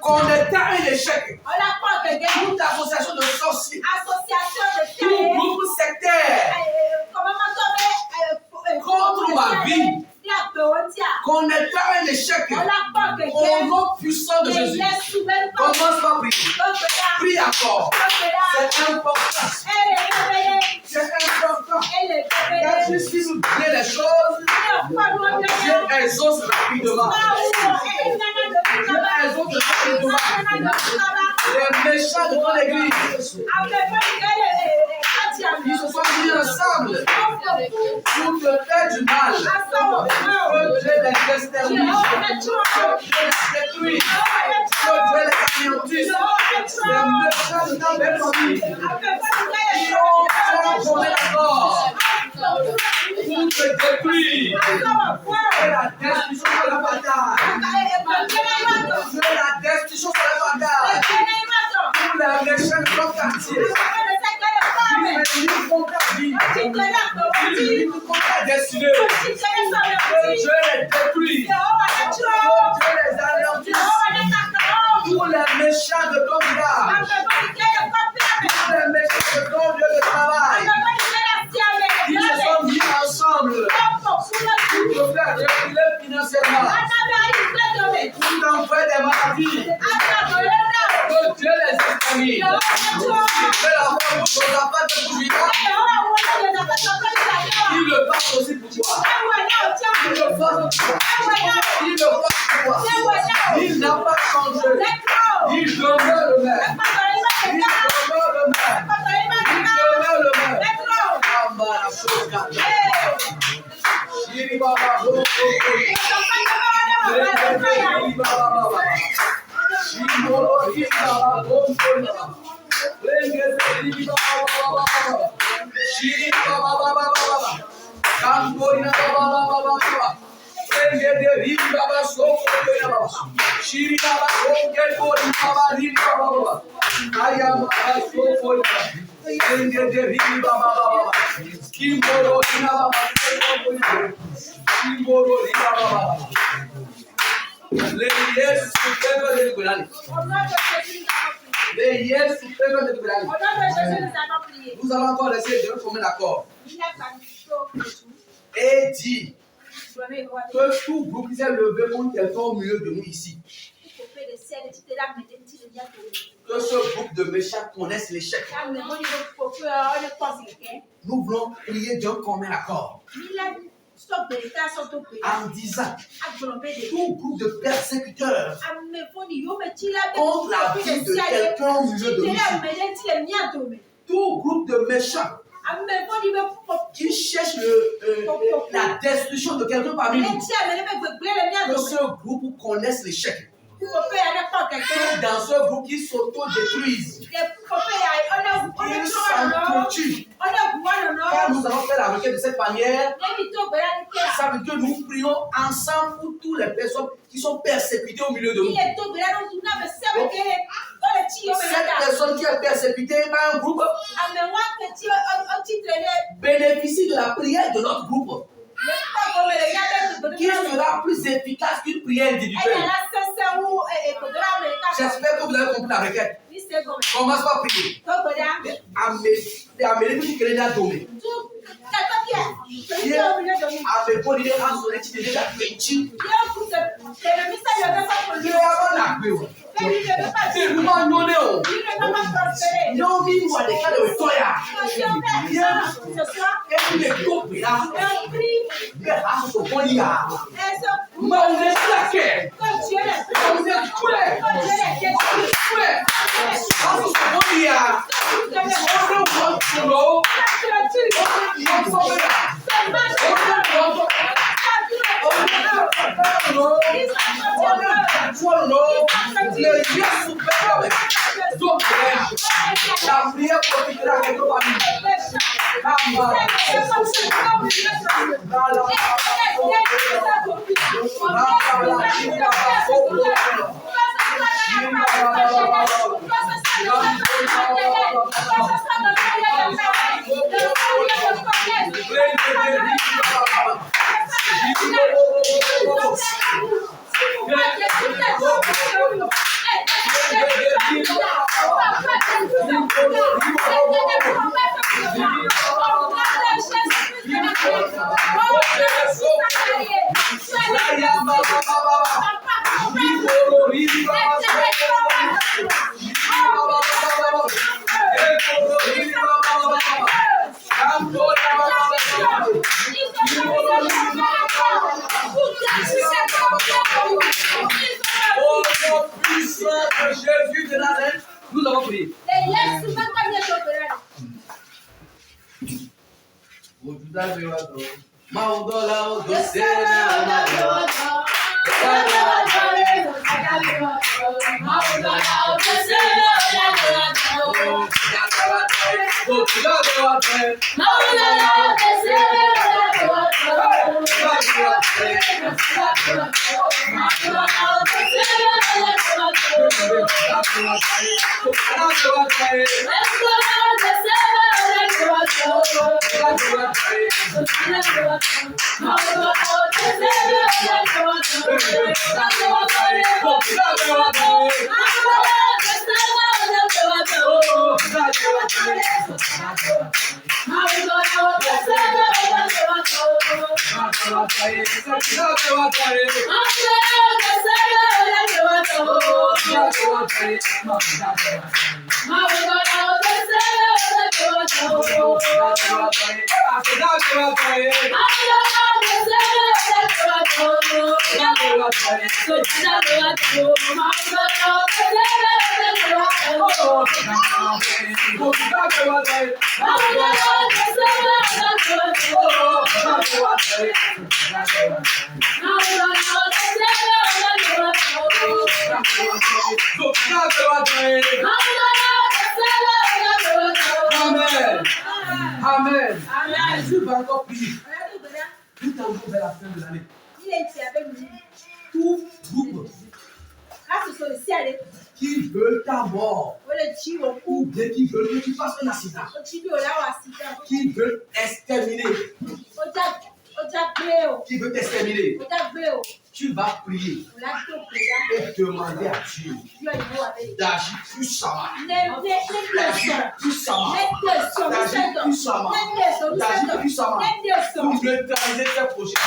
Speaker 3: qu'on est à un échec, toute association de sorciers, tout groupe sectaire contre ma vie, qu'on est à un échec, au nom puissant de Jésus. Commence par prier. Prie encore. C'est important. C'est important. Quand Jésus nous dit les choses, Dieu exauce rapidement. Dieu exauce rapidement. Les méchants de ton église, ils se sont mis ensemble pour te faire du mal. Que Dieu les extermine. Que Dieu les détruise. Que Dieu les anéantisse. Les méchants de ta belle famille qui ont tombé d'accord pour te détruire. Et la destruction de la bataille. Et la destruction de la bataille. Pour les méchants de ton quartier. Ils vivent contre ta vie. Ils vivent contre ta destinée. Que Dieu les détruise. Que Dieu les anéantisse. Pour les méchants de ton village. Pour les méchants de ton lieu de travail. Ils se sont mis ensemble pour te faire reculer financièrement. Pour t'envoyer des maladies. Que Dieu les extermine. Que la foi ne soit pas de bouger. Il le passe aussi pour toi. Il le passe pour toi. Il le passe pour toi. Il n'a pas changé. Il demeure le même. Il demeure le même. Il demeure le même. Mais hier, suprême de Bédali.
Speaker 2: Aujourd'hui, Jésus nous a pas prié.
Speaker 3: Nous allons encore laisser de commun accord.
Speaker 2: Il a pas
Speaker 3: Et dit que tout groupe qui s'est levé contre quelqu'un au milieu de nous ici. Que ce groupe de méchants connaisse l'échec. Nous voulons prier d'un commun accord. En disant, tout groupe de persécuteurs contre la vie de quelqu'un au milieu de nous ici. Tout groupe de méchants qui cherchent la destruction de quelqu'un parmi nous. Que ce groupe connaisse l'échec. Dans ce groupe qui s'auto-détruisent, ils s'entretuent. Quand nous allons faire la requête de cette manière, ça veut dire que nous prions ensemble pour toutes les personnes qui sont persécutées au milieu de nous. Cette personne qui est persécutée par un groupe bénéficie de la prière de notre groupe, qui sera plus efficace qu'une prière individuelle. J'espère que vous avez compris la requête. Commence par prier. Amenez tout ce que a donné. La prière profitera quelque part. Jésus de Nazareth, nous avons prié. Amen. Amen. Je vais encore prier. Tout en jour vers la fin de l'année. Tout groupe qui veut ta mort, ou bien qui veut que tu fasses un accident, qui veut exterminer, qui veut t'exterminer, tu vas prier et demandez à Dieu d'agir puissamment. D'agir puissamment. D'agir puissamment. D'agir puissamment. Pour neutraliser ces projets.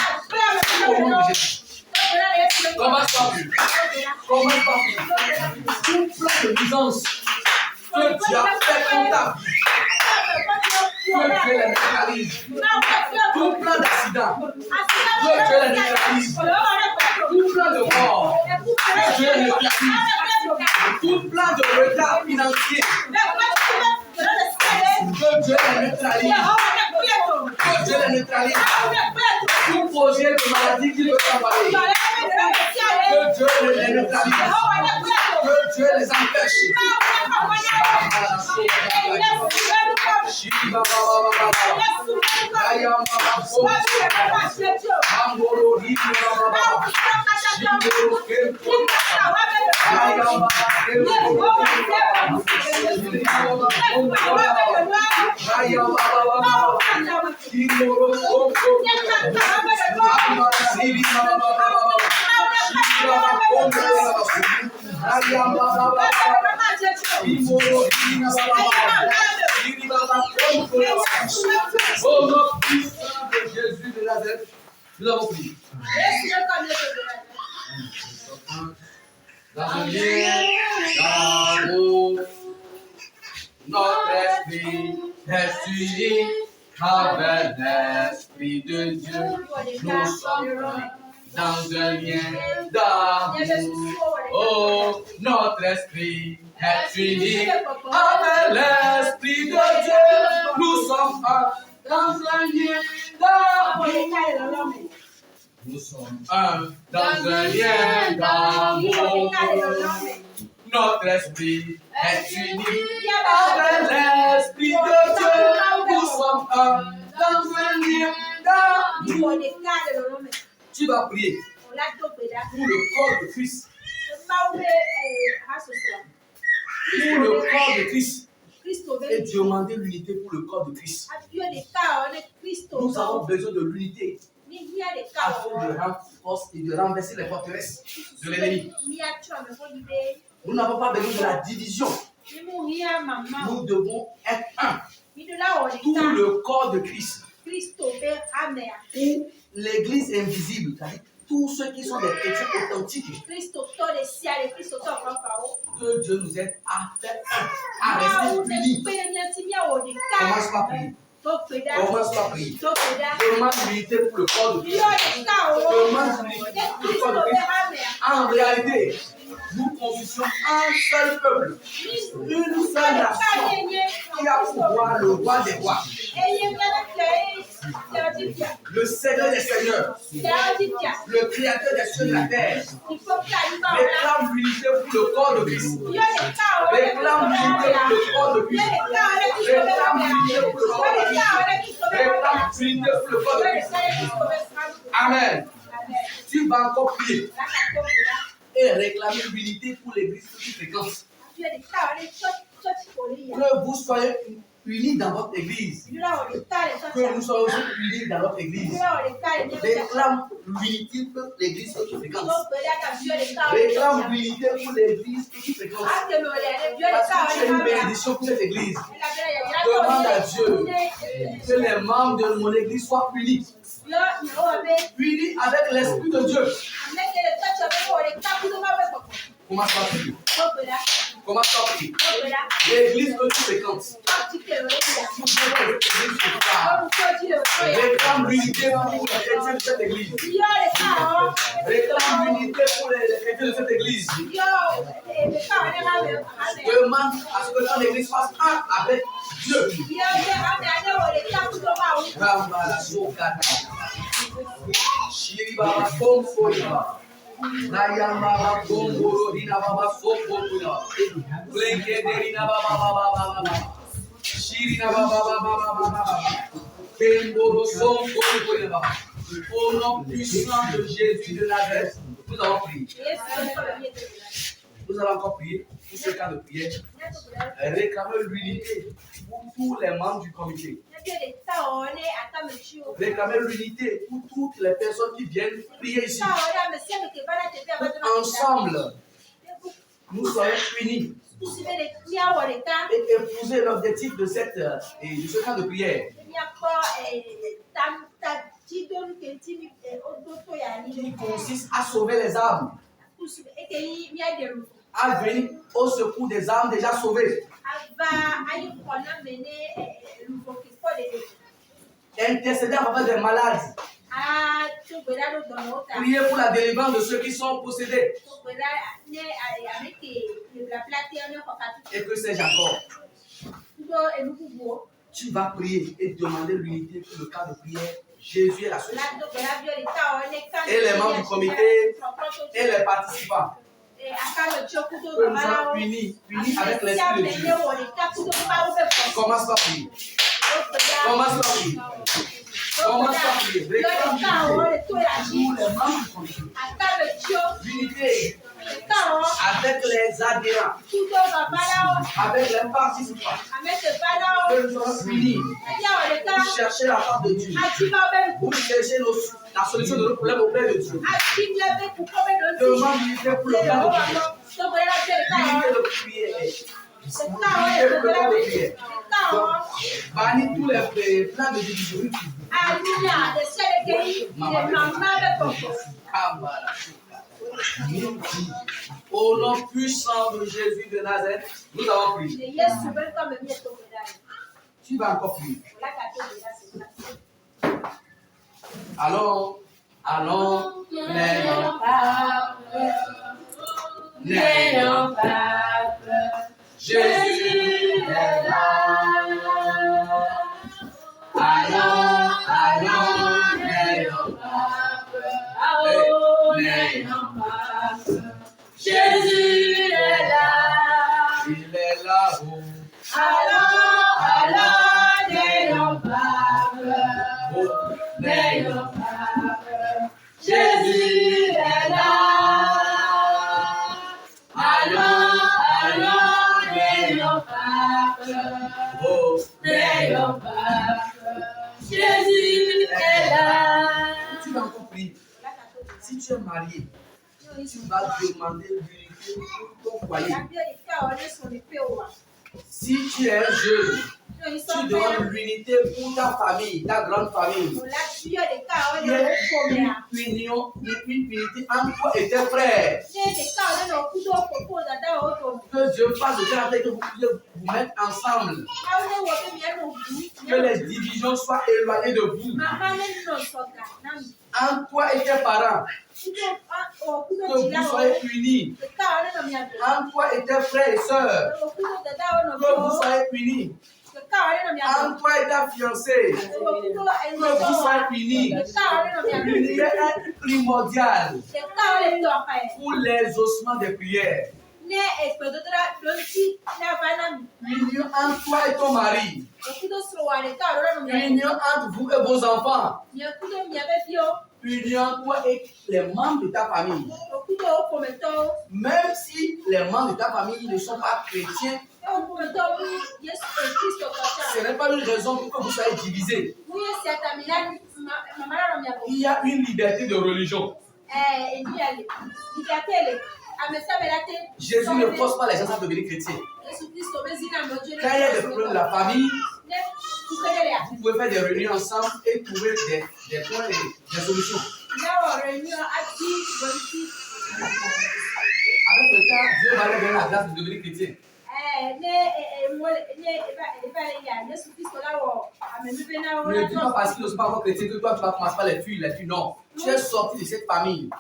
Speaker 3: Au nom de Jésus. Commence par plus. Commence par plus. Tout plan de nuisance que tu as fait contre ta vie. Que Dieu les neutralise. Tout plan d'accident. Que Dieu les neutralise. Tout plan de mort. Que Dieu les neutralise. Tout plan de retard financier. Que Dieu les neutralise. Que Dieu les neutralise. Tout projet de maladie qui veut travailler. Que Dieu les neutralise. Que Dieu les empêche. Au nom puissant de Jésus de Nazareth, nous avons prié. Dans le lien d'amour, notre esprit est uni avec l'esprit de Dieu. Nous sommes dans un lien d'amour. Oh, notre esprit est uni avec l'esprit de Dieu. Nous sommes dans un lien d'amour. Nous sommes dans un lien d'amour. Notre esprit est uni avec l'esprit de Dieu. Nous sommes dans un lien d'amour. Tu vas prier pour le corps de Christ. Pour le corps de Christ. Et demander l'unité pour le corps de Christ. Nous avons besoin de l'unité afin de rendre force et de renverser les forteresses de l'ennemi. Nous n'avons pas besoin de la division. Nous devons être un. Tout le corps de Christ. Ou l'église invisible, c'est-à-dire tous ceux qui sont des chrétiens authentiques. Que Dieu nous aide à faire un, à rester unis. Commence par prier. Commence par prier. Demande l'unité pour le corps de Christ. Demande l'unité pour le corps de Christ. En réalité, nous constituons un seul peuple, une seule nation qui a pour roi le roi des rois, le Seigneur des seigneurs, le Créateur des cieux et de la terre. Réclame l'unité pour le corps de Christ. Réclame l'unité pour le corps de Christ. Réclame l'unité pour le corps de Christ. Réclame l'unité pour le corps de Christ. Amen. Tu vas encore prier et réclamer l'unité pour l'église toute fréquence. Que vous soyez unis dans votre église. Que nous soyons aussi unis dans notre église. Réclame l'unité pour l'église toute fréquence. Réclame l'unité pour l'église toute fréquence. Parce que tu es une bénédiction pour cette église. Demande à Dieu que les membres de mon église soient unis. Unis avec l'Esprit de Dieu. Commence par prier. Commence par prier. L'église toute fréquente. Réclame l'unité pour les chrétiens de cette église. Réclame l'unité pour les chrétiens de cette église. Demande à ce que ton église fasse un avec Dieu. Au nom puissant de Jésus de Nazareth, nous avons prié. Nous allons encore prier pour ce cas de prière. Réclamer l'unité pour tous les membres du comité. Réclamez l'unité pour toutes les personnes qui viennent prier ici. Ensemble, nous serons unis et épouser l'objectif de ce camp de prière. Qui consiste à sauver les âmes, à venir au secours des âmes déjà sauvées. Intercéder en faveur des malades. Prier pour la délivrance de ceux qui sont possédés. Et que sais-je encore? Tu vas prier et demander l'unité pour le cas de prière. Jésus est la solution. Et les membres du comité et les participants. Que nous soyons unis avec l'Esprit de Dieu. Commence par prier. Commence par prier. Commence par prier. Réclame tous les membres du comité. L'unité avec les adhérents, avec les participants. Que nous soyons unis pour chercher la part de Dieu, pour chercher la solution de nos problèmes auprès de Dieu. Demande l'unité pour le plan de prière. L'unité de prière. L'unité pour le plan de prière. Bannis tous les plans de division. Au nom puissant de Jésus de Nazareth, nous avons prié. Tu vas encore prier. Allons, n'ayons pas peur. N'ayons pas peur. Jésus est là. Allons, n'ayons pas peur. N'ayons pas peur. Jésus est là. Il est là-haut. Allons, n'ayons pas peur. N'ayons pas peur. Jésus est là. Allons, n'ayons pas peur. N'ayons pas peur. Jésus est là. Tu vas encore prier. Si tu es marié, tu vas demander l'unité pour ton foyer. Si tu es jeune, tu demandes l'unité pour ta famille, ta grande famille. Il y a une unité entre toi et tes frères. Que Dieu fasse de telle sorte que vous puissiez vous mettre ensemble. Que les divisions soient éloignées de vous. Entre toi et tes parents. Que vous soyez unis. Entre toi et tes frères et sœurs. Que vous soyez unis. Entre toi et ta fiancée. Que vous soyez unis. L'unité est primordiale pour les ossements des prières. L'union entre toi et ton mari. L'union entre vous et vos enfants. L'union entre toi et les membres de ta famille. Même si les membres de ta famille ne sont pas chrétiens, ce n'est pas une raison pour que vous soyez divisés. Il y a une liberté de religion. Jésus ne force pas les gens à devenir chrétiens. Quand il y a des problèmes de la famille, vous pouvez faire des réunions ensemble et trouver des points et des solutions. Avec le temps, Dieu va leur donner la grâce de devenir chrétien. Ne dis pas parce qu'ils ne sont pas encore chrétiens que toi tu vas commencer par les fuir. Non, tu es sorti de cette famille.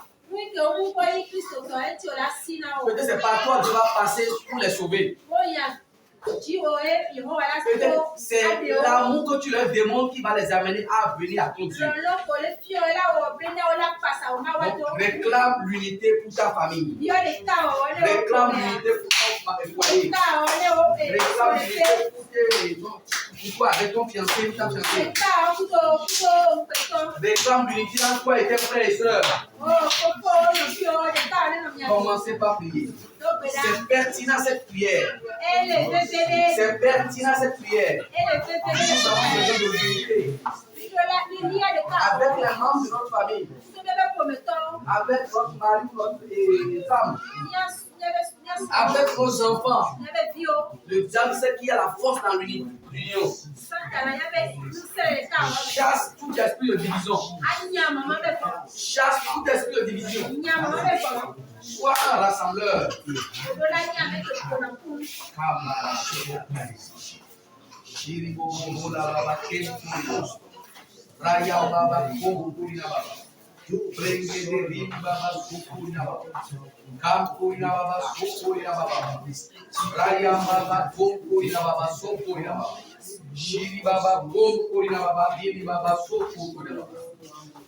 Speaker 3: Peut-être c'est par toi que Dieu va passer pour les sauver. Peut-être c'est l'amour que tu leur démontres qui va les amener à venir à ton Dieu. Donc, réclame l'unité pour ta famille. Réclame l'unité pour ton foyer. Réclame l'unité pour toi avec ton fiancé ou ta fiancée. Réclame l'unité entre toi et tes frères et sœurs. Commencez par prier. C'est pertinent cette prière. C'est pertinent cette prière. Nous avons besoin de vérité. Avec les membres de notre famille. Avec notre mari, notre femme. Avec nos enfants. Le diable sait qu'il y a la force dans l'union. Chasse tout esprit de division. Chasse tout esprit de division. Sois un rassembleur.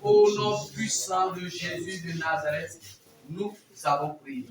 Speaker 3: Au nom puissant de Jésus de Nazareth, nous avons prié.